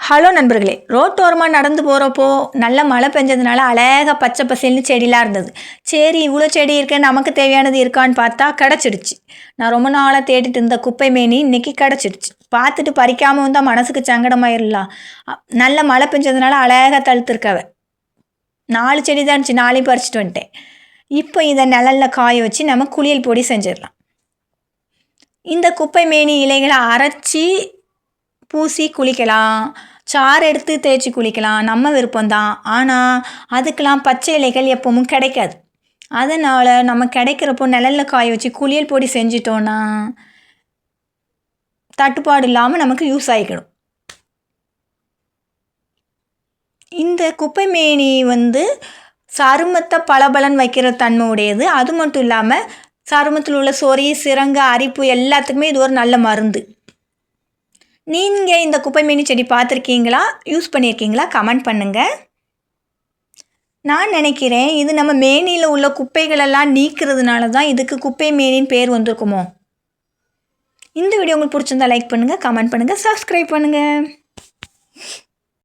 Hello நண்பர்களே, ரோட்டோரமாக நடந்து போகிறப்போ நல்ல மழை பெஞ்சதுனால அழகாக பச்சை பசேல்னு செடிலாம் இருந்தது. சரி இவ்வளோ செடி இருக்கு, நமக்கு தேவையானது இருக்கான்னு பார்த்தா கிடச்சிடுச்சு. நான் ரொம்ப நாளாக தேடிட்டு இருந்த குப்பை மேனி இன்னைக்கு கிடச்சிடுச்சு. பார்த்துட்டு பறிக்காமல் வந்தால் மனசுக்கு சங்கடமாயிடலாம். நல்ல மழை பெஞ்சதுனால அழகாக தழுத்துருக்கவ 4 செடி தான் இருந்துச்சு, 4 பறிச்சிட்டு வந்துட்டேன். இப்போ இதை நிழலில் காய வச்சு நம்ம குளியல் பொடி செஞ்சிடலாம். இந்த குப்பை மேனி இலைகளை அரைச்சி பூசி குளிக்கலாம், சாறு எடுத்து தேய்ச்சி குளிக்கலாம், நம்ம விருப்பம்தான். ஆனால் அதுக்கெலாம் பச்சை இலைகள் எப்பவும் கிடைக்காது. அதனால் நம்ம கிடைக்கிறப்போ நிழலில் காய வச்சு குளியல் பொடி செஞ்சிட்டோன்னா தட்டுப்பாடு இல்லாமல் நமக்கு யூஸ் ஆகிக்கணும். இந்த குப்பை மேனி சருமத்தை பளபளன்னு வைக்கிற தன்மை உடையது. அது மட்டும் இல்லாமல் சருமத்தில் உள்ள சொறி, சிரங்கு, அரிப்பு எல்லாத்துக்குமே இது ஒரு நல்ல மருந்து. நீங்கள் இந்த குப்பை மேனி செடி பார்த்துருக்கீங்களா, யூஸ் பண்ணியிருக்கீங்களா? கமெண்ட் பண்ணுங்கள். நான் நினைக்கிறேன் இது நம்ம மேனியில் உள்ள குப்பைகளெல்லாம் நீக்கிறதுனால தான் இதுக்கு குப்பை மேனின்னு பேர் வந்திருக்குமோ. இந்த வீடியோ உங்களுக்கு பிடிச்சிருந்தா லைக் பண்ணுங்கள், கமெண்ட் பண்ணுங்கள், சப்ஸ்கிரைப் பண்ணுங்கள்.